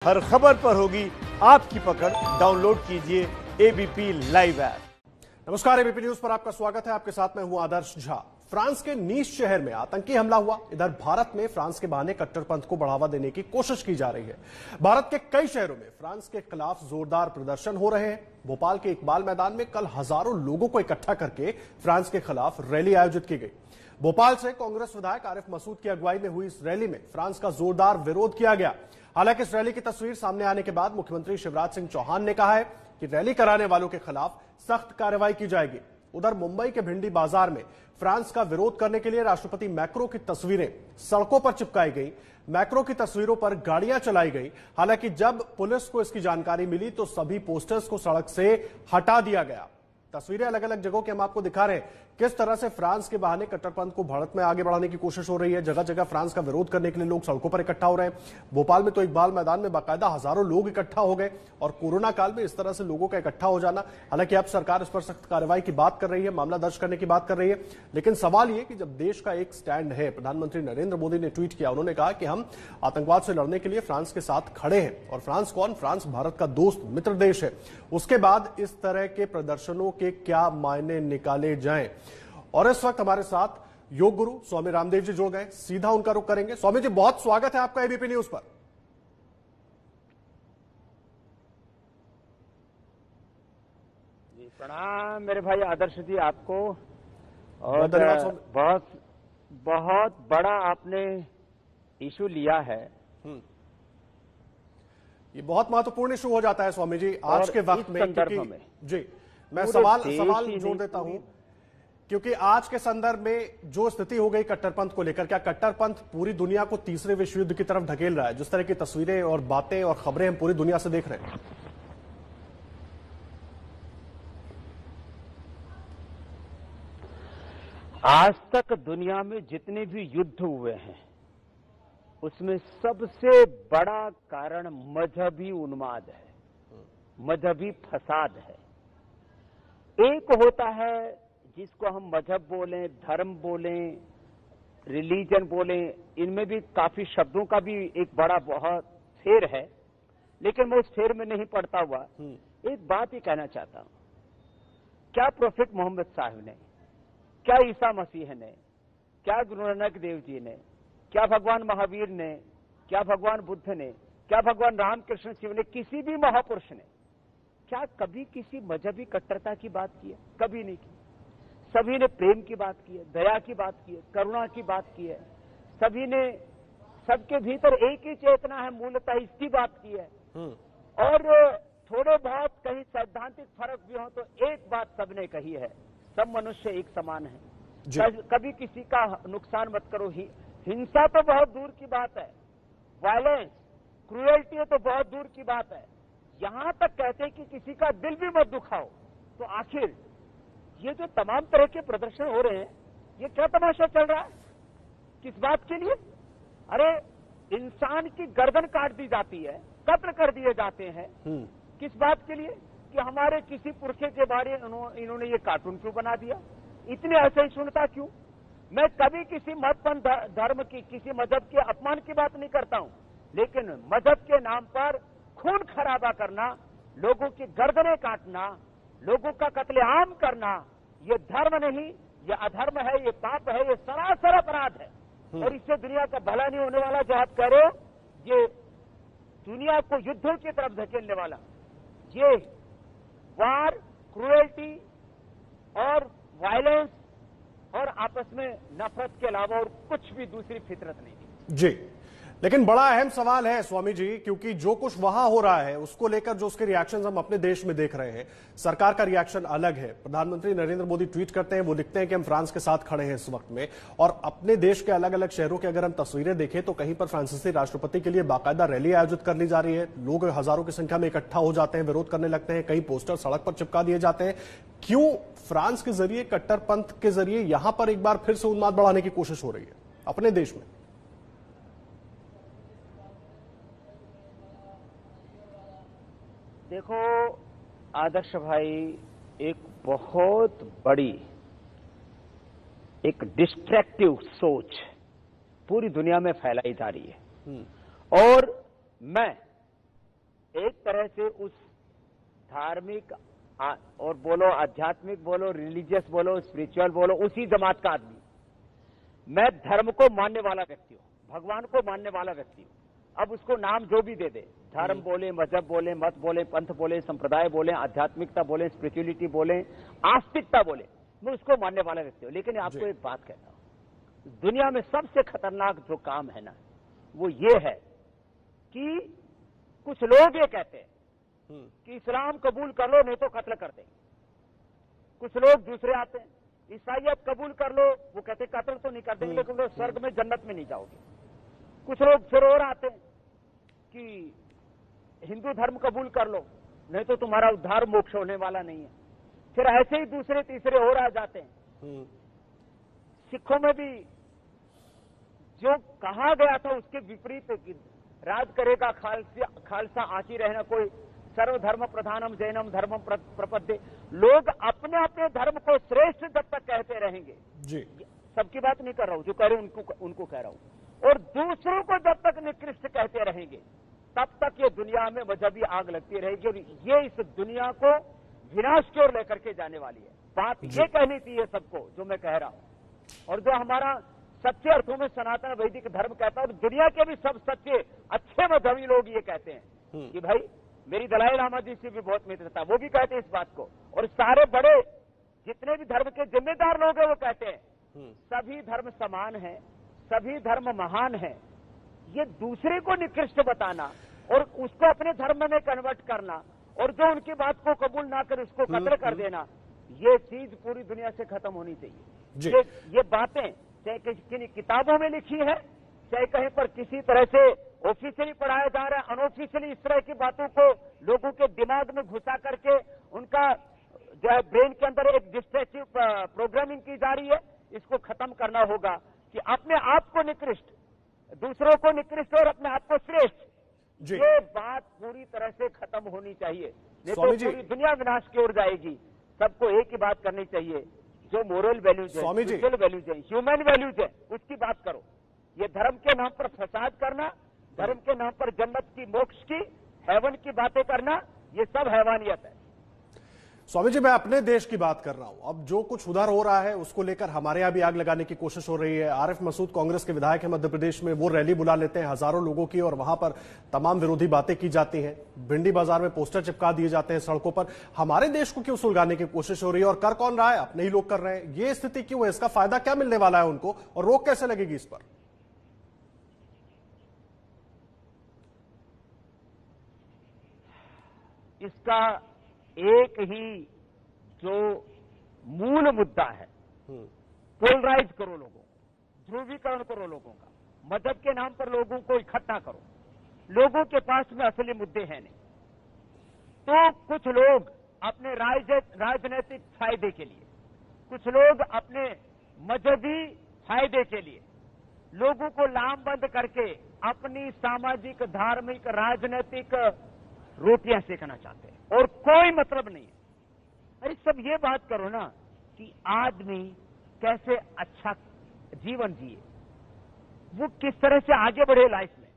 हर खबर पर होगी आपकी पकड़। डाउनलोड कीजिए एबीपी लाइव ऐप। नमस्कार, एबीपी न्यूज पर आपका स्वागत है। आपके साथ मैं हूं आदर्श झा। फ्रांस के नीस शहर में आतंकी हमला हुआ। इधर भारत में फ्रांस के बहाने कट्टरपंथ को बढ़ावा देने की कोशिश की जा रही है। भारत के कई शहरों में फ्रांस के खिलाफ जोरदार प्रदर्शन हो रहे हैं। भोपाल के इकबाल मैदान में कल हजारों लोगों को इकट्ठा करके फ्रांस के खिलाफ रैली आयोजित की गई। भोपाल से कांग्रेस विधायक आरिफ मसूद की अगुवाई में हुई इस रैली में फ्रांस का जोरदार विरोध किया गया। हालांकि इस रैली की तस्वीर सामने आने के बाद मुख्यमंत्री शिवराज सिंह चौहान ने कहा है कि रैली कराने वालों के खिलाफ सख्त कार्रवाई की जाएगी। उधर मुंबई के भिंडी बाजार में फ्रांस का विरोध करने के लिए राष्ट्रपति मैक्रो की तस्वीरें सड़कों पर चिपकाई गई। मैक्रो की तस्वीरों पर गाड़ियां चलाई गई। हालांकि जब पुलिस को इसकी जानकारी मिली तो सभी पोस्टर्स को सड़क से हटा दिया गया। तस्वीरें अलग अलग जगहों की हम आपको दिखा रहे हैं किस तरह से फ्रांस के बहाने कट्टरपंथ को भारत में आगे बढ़ाने की कोशिश हो रही है। जगह जगह फ्रांस का विरोध करने के लिए लोग सड़कों पर इकट्ठा हो रहे हैं। भोपाल में तो इकबाल मैदान में बाकायदा हजारों लोग इकट्ठा हो गए। और कोरोना काल में इस तरह से लोगों का इकट्ठा हो जाना, हालांकि अब सरकार इस पर सख्त कार्रवाई की बात कर रही है, मामला दर्ज करने की बात कर रही है। लेकिन सवाल यह कि जब देश का एक स्टैंड है, प्रधानमंत्री नरेंद्र मोदी ने ट्वीट किया, उन्होंने कहा कि हम आतंकवाद से लड़ने के लिए फ्रांस के साथ खड़े हैं। और फ्रांस कौन? फ्रांस भारत का दोस्त मित्र देश है। उसके बाद इस तरह के प्रदर्शनों के क्या मायने निकाले जाएं? और इस वक्त हमारे साथ योग गुरु स्वामी रामदेव जी जुड़ गए। सीधा उनका रुख करेंगे। स्वामी जी, बहुत स्वागत है आपका एबीपी न्यूज पर। जी प्रणाम मेरे भाई आदर्श जी आपको। और बहुत बड़ा आपने इशू लिया है। ये बहुत महत्वपूर्ण इशू हो जाता है स्वामी जी आज के वक्त में, क्योंकि जी मैं सवाल जोड़ देता हूं, क्योंकि आज के संदर्भ में जो स्थिति हो गई कट्टरपंथ को लेकर, क्या कट्टरपंथ पूरी दुनिया को तीसरे विश्व युद्ध की तरफ ढकेल रहा है? जिस तरह की तस्वीरें और बातें और खबरें हम पूरी दुनिया से देख रहे हैं। आज तक दुनिया में जितने भी युद्ध हुए हैं उसमें सबसे बड़ा कारण मजहबी उन्माद है, मजहबी फसाद है। एक होता है जिसको हम मजहब बोलें, धर्म बोलें, रिलीजन बोलें, इनमें भी काफी शब्दों का भी एक बड़ा बहुत फेर है, लेकिन मैं उस फेर में नहीं पड़ता हुआ एक बात ही कहना चाहता हूं। क्या प्रोफेट मोहम्मद साहब ने, क्या ईसा मसीह ने, क्या गुरु नानक देव जी ने, क्या भगवान महावीर ने, क्या भगवान बुद्ध ने, क्या भगवान रामकृष्ण शिव ने, किसी भी महापुरुष ने क्या कभी किसी मजहबी कट्टरता की बात की है? कभी नहीं की। सभी ने प्रेम की बात की है, दया की बात की है, करुणा की बात की है। सभी ने, सबके भीतर एक ही चेतना है, मूलतः इसकी बात की है। और थोड़े बहुत कहीं सैद्धांतिक फर्क भी हो तो एक बात सबने कही है, सब मनुष्य एक समान है। कभी किसी का नुकसान मत करो। हिंसा तो बहुत दूर की बात है, वायलेंस, क्रूएल्टी तो बहुत दूर की बात है। यहां तक कहते हैं कि किसी का दिल भी मत दुखाओ। तो आखिर ये जो तमाम तरह के प्रदर्शन हो रहे हैं, ये क्या तमाशा चल रहा है? किस बात के लिए? अरे इंसान की गर्दन काट दी जाती है, कत्ल कर दिए जाते हैं। किस बात के लिए? कि हमारे किसी पुरखे के बारे में इन्होंने ये कार्टून क्यों बना दिया? इतनी असहिष्णुता क्यों? मैं कभी किसी मत धर्म की, किसी मजहब के अपमान की बात नहीं करता हूं, लेकिन मजहब के नाम पर खून खराबा करना, लोगों की गर्दनें काटना, लोगों का कत्लेआम करना, ये धर्म नहीं, ये अधर्म है, ये पाप है, ये सरासर अपराध है। और इससे दुनिया का भला नहीं होने वाला। जो आप कह रहे हो, ये दुनिया को युद्धों की तरफ धकेलने वाला, ये वार, क्रूएल्टी और वायलेंस और आपस में नफरत के अलावा और कुछ भी दूसरी फितरत नहीं जी। लेकिन बड़ा अहम सवाल है स्वामी जी, क्योंकि जो कुछ वहां हो रहा है उसको लेकर जो उसके रिएक्शंस हम अपने देश में देख रहे हैं, सरकार का रिएक्शन अलग है। प्रधानमंत्री नरेंद्र मोदी ट्वीट करते हैं, वो लिखते हैं कि हम फ्रांस के साथ खड़े हैं इस वक्त में। और अपने देश के अलग अलग शहरों की अगर हम तस्वीरें देखें तो कहीं पर फ्रांसीसी राष्ट्रपति के लिए बाकायदा रैली आयोजित कर ली जा रही है। लोग हजारों की संख्या में इकट्ठा हो जाते हैं, विरोध करने लगते हैं, कई पोस्टर सड़क पर चिपका दिए जाते हैं। क्यों फ्रांस के जरिए, कट्टरपंथ के जरिए यहां पर एक बार फिर से उन्माद बढ़ाने की कोशिश हो रही है अपने देश में? देखो आदर्श भाई, एक बहुत बड़ी एक डिस्ट्रैक्टिव सोच पूरी दुनिया में फैलाई जा रही है। और मैं एक तरह से उस धार्मिक और बोलो, आध्यात्मिक बोलो, रिलीजियस बोलो, स्पिरिचुअल बोलो, उसी जमात का आदमी। मैं धर्म को मानने वाला व्यक्ति हूं, भगवान को मानने वाला व्यक्ति हूं। अब उसको नाम जो भी दे दे, धर्म बोले, मजहब बोले, मत बोले, पंथ बोले, संप्रदाय बोले, आध्यात्मिकता बोले, स्पिरिचुअलिटी बोले, आस्तिकता बोले, मैं उसको मानने वाला व्यक्ति हूं। लेकिन आपको एक बात कहता हूं, दुनिया में सबसे खतरनाक जो काम है ना, वो ये है कि कुछ लोग ये कहते हैं कि इस्लाम कबूल कर लो नहीं तो कत्ल कर देंगे। कुछ लोग दूसरे आते हैं, ईसाइयत कबूल कर लो, वो कहते कत्ल तो नहीं कर देंगे लेकिन लोग स्वर्ग में, जन्नत में नहीं जाओगे। कुछ लोग फिर और आते हैं कि हिंदू धर्म कबूल कर लो नहीं तो तुम्हारा उद्धार मोक्ष होने वाला नहीं है। फिर ऐसे ही दूसरे तीसरे और आ जाते हैं। सिखों में भी जो कहा गया था उसके विपरीत, राज करेगा खालसा आची रहना, कोई सर्वधर्म प्रधानम जैनम धर्मम प्रपद्ये। लोग अपने अपने धर्म को श्रेष्ठ जब तक कहते रहेंगे जी, सबकी बात नहीं कर रहा हूं, जो कह रहे हैं उनको कह रहा हूं, और दूसरों को जब तक निकृष्ट कहते रहेंगे तब तक ये दुनिया में मजहबी आग लगती रहेगी और ये इस दुनिया को विनाश की ओर लेकर के जाने वाली है। बात ये कहनी थी ये सबको जो मैं कह रहा हूं, और जो हमारा सच्चे अर्थों में सनातन वैदिक धर्म कहता है, और दुनिया के भी सब सच्चे अच्छे मजहबी लोग ये कहते हैं कि भाई मेरी दलाई लामा जी से भी बहुत मित्रता, वो भी कहते हैं इस बात को, और सारे बड़े जितने भी धर्म के जिम्मेदार लोग हैं वो कहते हैं सभी धर्म समान है, सभी धर्म महान है। ये दूसरे को निकृष्ट बताना और उसको अपने धर्म में कन्वर्ट करना और जो उनकी बात को कबूल ना कर उसको कत्ल कर देना, ये चीज पूरी दुनिया से खत्म होनी चाहिए। ये बातें चाहे किन किताबों में लिखी है, चाहे कहीं पर किसी तरह से ऑफिशियली पढ़ाया जा रहा है, अनऑफिशियली इस तरह की बातों को लोगों के दिमाग में घुसा करके उनका जो है ब्रेन के अंदर एक डिस्ट्रक्टिव प्रोग्रामिंग की जा रही है। इसको खत्म करना होगा कि अपने आप को निकृष्ट, दूसरों को निकृष्ट और अपने आप को श्रेष्ठ, ये बात पूरी तरह से खत्म होनी चाहिए, नहीं तो पूरी दुनिया विनाश की ओर जाएगी। सबको एक ही बात करनी चाहिए, जो मोरल वैल्यूज है, सोशल वैल्यूज है, ह्यूमन वैल्यूज है, उसकी बात करो। ये धर्म के नाम पर फसाद करना, धर्म के नाम पर जन्नत की, मोक्ष की, हेवन की बातें करना, ये सब हैवानियत है। स्वामी जी, मैं अपने देश की बात कर रहा हूं। अब जो कुछ उधर हो रहा है उसको लेकर हमारे यहां भी आग लगाने की कोशिश हो रही है। आरिफ मसूद कांग्रेस के विधायक है मध्य प्रदेश में, वो रैली बुला लेते हैं हजारों लोगों की और वहां पर तमाम विरोधी बातें की जाती हैं। भिंडी बाजार में पोस्टर चिपका दिए जाते हैं सड़कों पर। हमारे देश को क्यों सुलगाने की कोशिश हो रही है और कर कौन रहा है? अपने ही लोग कर रहे हैं। ये स्थिति क्यों है? इसका फायदा क्या मिलने वाला है उनको और रोक कैसे लगेगी इस पर? इसका एक ही जो मूल मुद्दा है, पोलराइज करो लोगों, ध्रुवीकरण करो लोगों का, मदद के नाम पर लोगों को इकट्ठा करो। लोगों के पास में असली मुद्दे हैं नहीं, तो कुछ लोग अपने राजनीतिक फायदे के लिए, कुछ लोग अपने मजहबी फायदे के लिए लोगों को लामबंद करके अपनी सामाजिक, धार्मिक, राजनीतिक रोटियां सेकना चाहते हैं और कोई मतलब नहीं है। अरे सब ये बात करो ना कि आदमी कैसे अच्छा जीवन जिए, वो किस तरह से आगे बढ़े लाइफ में,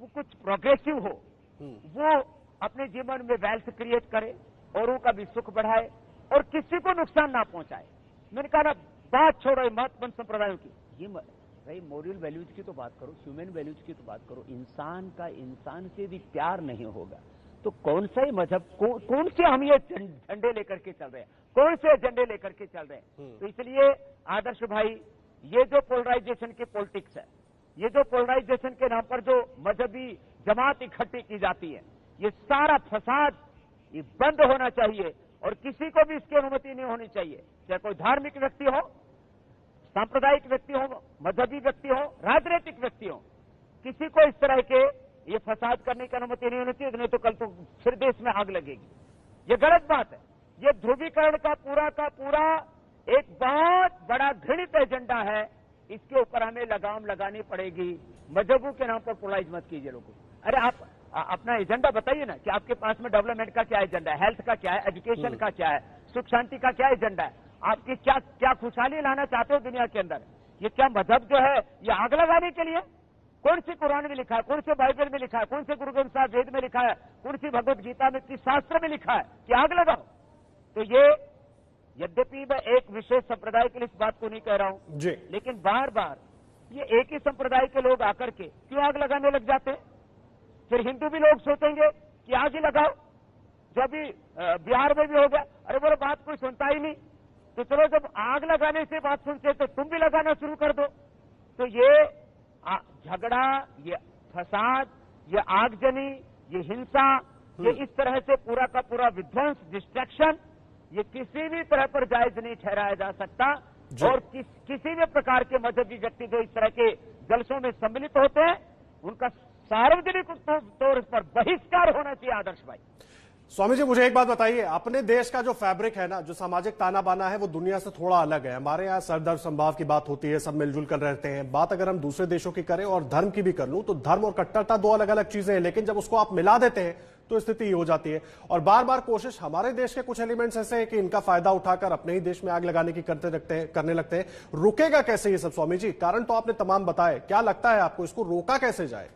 वो कुछ प्रोग्रेसिव हो, वो अपने जीवन में वेल्थ क्रिएट करे, औरों का भी सुख बढ़ाए और किसी को नुकसान ना पहुंचाए। मैंने कहा ना, बात छोड़ो महत्वपूर्ण संप्रदायों की, ये भाई मोरल वैल्यूज की तो बात करो, ह्यूमन वैल्यूज की तो बात करो। इंसान का इंसान से भी प्यार नहीं होगा तो कौन सा ही मजहब, कौन से हम ये झंडे लेकर के चल रहे हैं, कौन से एजेंडे लेकर के चल रहे हैं? तो इसलिए आदर्श भाई, ये जो पोलराइजेशन की पॉलिटिक्स है, ये जो पोलराइजेशन के नाम पर जो मजहबी जमात इकट्ठी की जाती है, ये सारा फसाद ये बंद होना चाहिए और किसी को भी इसकी अनुमति नहीं होनी चाहिए। चाहे कोई धार्मिक व्यक्ति हो, सांप्रदायिक व्यक्ति हो, मजहबी व्यक्ति हो, राजनीतिक व्यक्ति हो, किसी को इस तरह के ये फसाद करने की अनुमति नहीं होनी चाहिए, नहीं तो कल तो फिर देश में आग लगेगी। ये गलत बात है। ये ध्रुवीकरण का पूरा एक बहुत बड़ा घृणित एजेंडा है। इसके ऊपर हमें लगाम लगानी पड़ेगी। मजहबों के नाम पर पोलराइज मत कीजिए लोगों। अरे आप अपना एजेंडा बताइए ना कि आपके पास में डेवलपमेंट का क्या एजेंडा है, हेल्थ का क्या है, एजुकेशन का क्या है, सुख शांति का क्या एजेंडा है, आपकी क्या खुशहाली लाना चाहते हो दुनिया के अंदर। ये क्या मजहब जो है ये आग लगाने के लिए? कौन सी कुरान में लिखा है, कौन से बाइबल में लिखा है, कौन से गुरु ग्रंथ साहिब वेद में लिखा है, कौन सी भगवत गीता में, किस शास्त्र में लिखा है कि आग लगाओ? तो ये, यद्यपि मैं एक विशेष संप्रदाय के लिए इस बात को नहीं कह रहा हूं जी, लेकिन बार बार ये एक ही संप्रदाय के लोग आकर के क्यों आग लगाने लग जाते हैं? फिर हिंदू भी लोग सोचेंगे कि आग ही लगाओ, जो अभी बिहार में भी हो गया, अरे बोलो बात कोई सुनता ही नहीं, तो चलो जब आग लगाने से बात सुनते तो तुम भी लगाना शुरू कर दो। तो ये झगड़ा, ये फसाद, ये आगजनी, ये हिंसा, ये इस तरह से पूरा का पूरा विध्वंस, डिस्ट्रक्शन, ये किसी भी तरह पर जायज नहीं ठहराया जा सकता। और किसी भी प्रकार के मजहबी व्यक्ति जो इस तरह के जलसों में सम्मिलित होते हैं उनका सार्वजनिक तौर पर बहिष्कार होना चाहिए। आदर्श भाई, स्वामी जी मुझे एक बात बताइए, अपने देश का जो फैब्रिक है ना, जो सामाजिक ताना बाना है, वो दुनिया से थोड़ा अलग है। हमारे यहाँ सरदर्द संभाव की बात होती है, सब मिलजुल कर रहते हैं। बात अगर हम दूसरे देशों की करें और धर्म की भी कर लूं तो धर्म और कट्टरता दो अलग अलग चीजें हैं, लेकिन जब उसको आप मिला देते हैं तो स्थिति ये हो जाती है। और बार बार कोशिश हमारे देश के कुछ एलिमेंट्स ऐसे हैं कि इनका फायदा उठाकर अपने ही देश में आग लगाने की करने लगते हैं। रुकेगा कैसे ये सब स्वामी जी? कारण तो आपने तमाम बताए, क्या लगता है आपको इसको रोका कैसे जाए?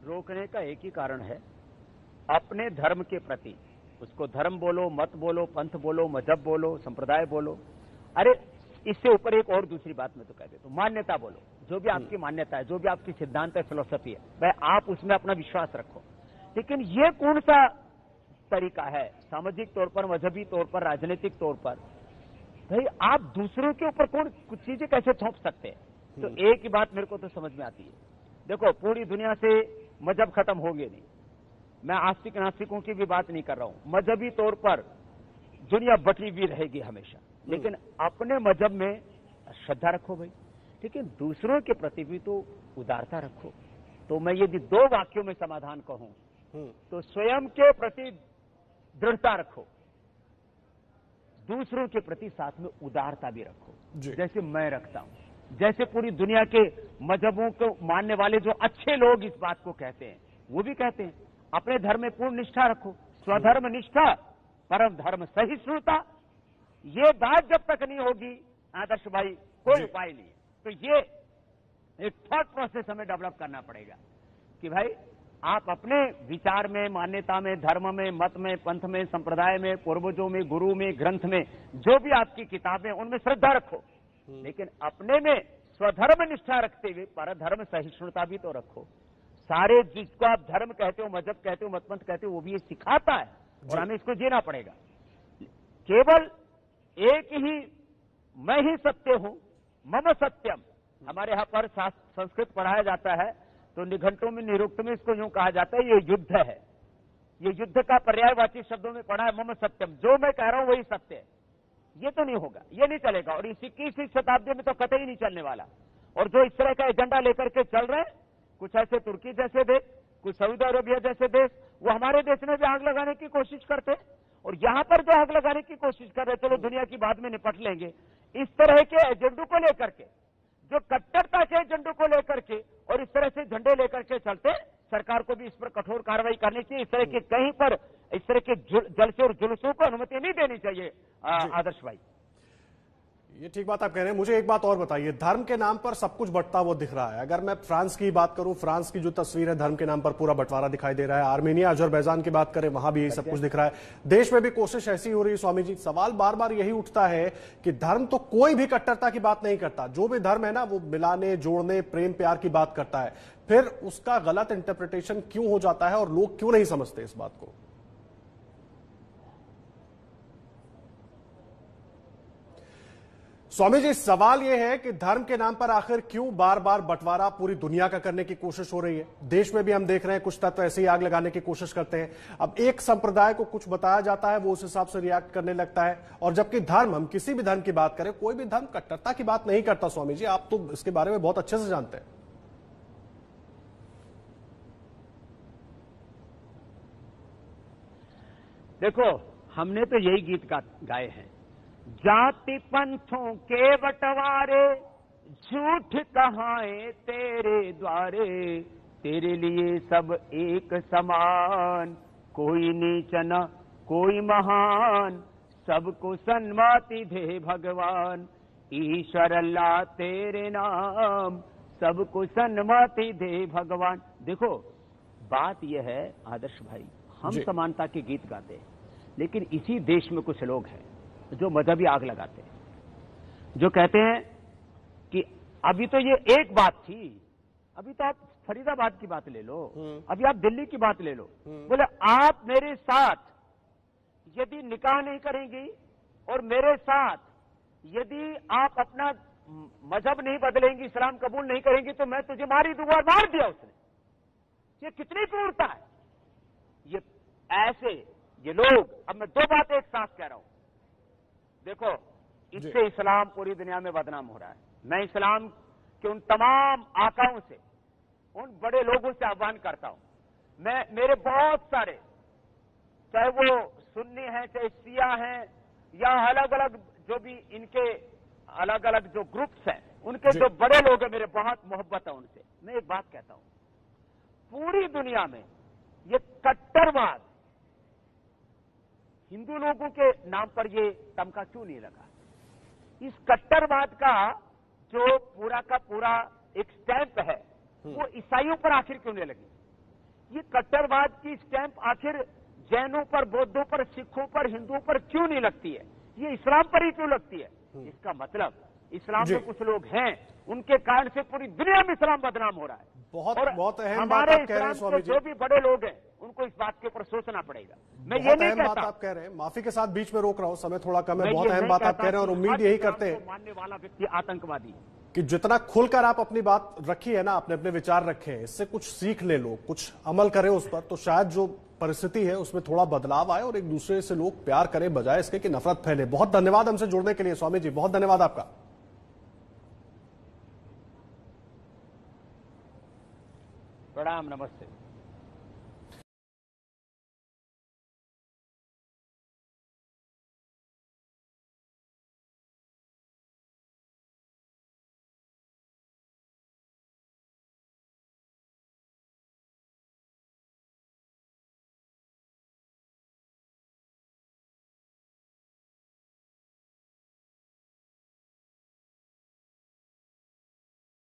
रोकने का एक ही कारण है, अपने धर्म के प्रति, उसको धर्म बोलो, मत बोलो, पंथ बोलो, मजहब बोलो, संप्रदाय बोलो, अरे इससे ऊपर एक और दूसरी बात मैं तो कह देता हूं, मान्यता बोलो। जो भी आपकी मान्यता है, जो भी आपकी सिद्धांत है, फिलोसफी है, भाई आप उसमें अपना विश्वास रखो। लेकिन ये कौन सा तरीका है सामाजिक तौर पर, मजहबी तौर पर, राजनीतिक तौर पर, भाई आप दूसरों के ऊपर कौन कुछ चीजें कैसे थोप सकते हैं? तो एक ही बात मेरे को तो समझ में आती है, देखो पूरी दुनिया से मजहब खत्म होंगे नहीं, मैं आस्तिक नास्तिकों की भी बात नहीं कर रहा हूं, मजहबी तौर पर दुनिया बटी हुई रहेगी हमेशा, लेकिन अपने मजहब में श्रद्धा रखो भाई, लेकिन दूसरों के प्रति भी तो उदारता रखो। तो मैं यदि दो वाक्यों में समाधान कहूं तो स्वयं के प्रति दृढ़ता रखो, दूसरों के प्रति साथ में उदारता भी रखो, जैसे मैं रखता हूं। जैसे पूरी दुनिया के मजहबों को मानने वाले जो अच्छे लोग इस बात को कहते हैं, वो भी कहते हैं अपने धर्म में पूर्ण निष्ठा रखो, स्वधर्म निष्ठा, परम धर्म सहिष्णुता। ये बात जब तक नहीं होगी आदर्श भाई, कोई उपाय नहीं है। तो ये एक थॉट प्रोसेस हमें डेवलप करना पड़ेगा कि भाई आप अपने विचार में, मान्यता में, धर्म में, मत में, पंथ में, संप्रदाय में, पूर्वजों में, गुरु में, ग्रंथ में, जो भी आपकी किताबें, उनमें श्रद्धा रखो, लेकिन अपने में स्वधर्म निष्ठा रखते हुए परधर्म सहिष्णुता भी तो रखो। सारे जिसको आप धर्म कहते हो, मजहब कहते हो, मतपंथ कहते हो, वो भी ये सिखाता है और हमें इसको जीना पड़ेगा। केवल एक ही मैं ही सत्य हूं, मम सत्यम। हमारे यहां पर संस्कृत पढ़ाया जाता है तो निघंटों में, निरुक्त में इसको यूं कहा जाता है, ये युद्ध है। ये युद्ध का पर्यायवाची शब्दों में पढ़ा है मम सत्यम, जो मैं कह रहा हूं वही सत्य है। ये तो नहीं होगा, ये नहीं चलेगा, और इस 21वीं शताब्दी में तो कतई नहीं चलने वाला। और जो इस तरह का एजेंडा लेकर के चल रहे हैं, कुछ ऐसे तुर्की जैसे देश, कुछ सऊदी अरेबिया जैसे देश, वो हमारे देश में भी आग लगाने की कोशिश करते हैं, और यहां पर जो आग लगाने की कोशिश कर रहे, चलो दुनिया की बाद में निपट लेंगे। इस तरह के एजेंडों को लेकर के, जो कट्टरता के एजेंडों को लेकर के और इस तरह से झंडे लेकर के चलते, सरकार को भी इस पर कठोर कार्रवाई करनी चाहिए। इस तरह के कहीं पर इस तरह के जलसे और जुलूसों को अनुमति नहीं देनी चाहिए। आदर्श भाई, ये ठीक बात आप कह रहे हैं। मुझे एक बात और बताइए, धर्म के नाम पर सब कुछ बंटता हुआ दिख रहा है। अगर मैं फ्रांस की बात करूं, फ्रांस की जो तस्वीर है, धर्म के नाम पर पूरा बंटवारा दिखाई दे रहा है। आर्मेनिया, अजरबैजान की बात करें, वहां भी यही सब कुछ दिख रहा है। देश में भी कोशिश ऐसी हो रही है। स्वामी जी, सवाल बार बार यही उठता है कि धर्म तो कोई भी कट्टरता की बात नहीं करता। जो भी धर्म है ना, वो मिलाने, जोड़ने, प्रेम प्यार की बात करता है। फिर उसका गलत इंटरप्रिटेशन क्यों हो जाता है और लोग क्यों नहीं समझते इस बात को? स्वामी जी, सवाल यह है कि धर्म के नाम पर आखिर क्यों बार बार बंटवारा पूरी दुनिया का करने की कोशिश हो रही है? देश में भी हम देख रहे हैं कुछ तत्व ऐसे ही आग लगाने की कोशिश करते हैं। अब एक संप्रदाय को कुछ बताया जाता है, वो उस हिसाब से रिएक्ट करने लगता है, और जबकि धर्म, हम किसी भी धर्म की बात करें, कोई भी धर्म कट्टरता की बात नहीं करता। स्वामी जी, आप तो इसके बारे में बहुत अच्छे से जानते हैं। देखो, हमने तो यही गीत गाए हैं, जाति पंथों के बंटवारे, झूठ कहाए तेरे द्वारे, तेरे लिए सब एक समान, कोई नीच न कोई महान, सबको सन्मति दे भगवान। ईश्वर अल्लाह तेरे नाम सबको सन्मति दे भगवान। देखो बात यह है आदर्श भाई, हम समानता के गीत गाते हैं, लेकिन इसी देश में कुछ लोग हैं जो मजहबी आग लगाते हैं, जो कहते हैं कि अभी तो ये एक बात थी, अभी तो आप फरीदाबाद की बात ले लो, अभी आप दिल्ली की बात ले लो, बोले आप मेरे साथ यदि निकाह नहीं करेंगी और मेरे साथ यदि आप अपना मजहब नहीं बदलेंगी, इस्लाम कबूल नहीं करेंगी, तो मैं तुझे मार ही दूंगा। मार दिया उसने। ये कितनी क्रूरता है। ये ऐसे ये लोग, अब मैं दो बातें एक साथ कह रहा हूं, देखो इससे इस्लाम पूरी दुनिया में बदनाम हो रहा है। मैं इस्लाम के उन तमाम आकाओं से, उन बड़े लोगों से आह्वान करता हूं। मेरे बहुत सारे, चाहे वो सुन्नी हैं, चाहे शिया हैं, या अलग अलग जो भी इनके अलग अलग जो ग्रुप्स हैं, उनके जो बड़े लोग हैं, मेरे बहुत मोहब्बत है उनसे। मैं एक बात कहता हूं, पूरी दुनिया में ये कट्टरवाद हिंदू लोगों के नाम पर ये तमका क्यों नहीं लगा? इस कट्टरवाद का जो पूरा का पूरा एक स्टैंप है, वो ईसाइयों पर आखिर क्यों नहीं लगी? ये कट्टरवाद की स्टैंप आखिर जैनों पर, बौद्धों पर, सिखों पर, हिंदुओं पर क्यों नहीं लगती है? ये इस्लाम पर ही क्यों लगती है? इसका मतलब इस्लाम में कुछ लोग हैं, उनके कारण से पूरी दुनिया में इस्लाम बदनाम हो रहा है। बहुत अहम हमारे बात आप कह रहे हैं स्वामी जी। जो भी बड़े लोग हैं, उनको इस बात के ऊपर सोचना पड़ेगा। मैं ये नहीं कहता, बात आप कह रहे हैं, माफी के साथ बीच में रोक रहा हूं, समय थोड़ा कम है। बहुत अहम बात आप कह रहे हैं और उम्मीद यही करते हैं मानने वाला व्यक्ति आतंकवादी कि जितना खुलकर आप अपनी बात रखी है ना, आपने अपने विचार रखे हैं, इससे कुछ सीख ले लोग, कुछ अमल करें उस पर, तो शायद जो परिस्थिति है उसमें थोड़ा बदलाव आए और एक दूसरे से लोग प्यार करें, बजाय इसके कि नफरत फैले। बहुत धन्यवाद हमसे जुड़ने के लिए स्वामी जी, बहुत धन्यवाद आपका। प्रणाम, नमस्ते।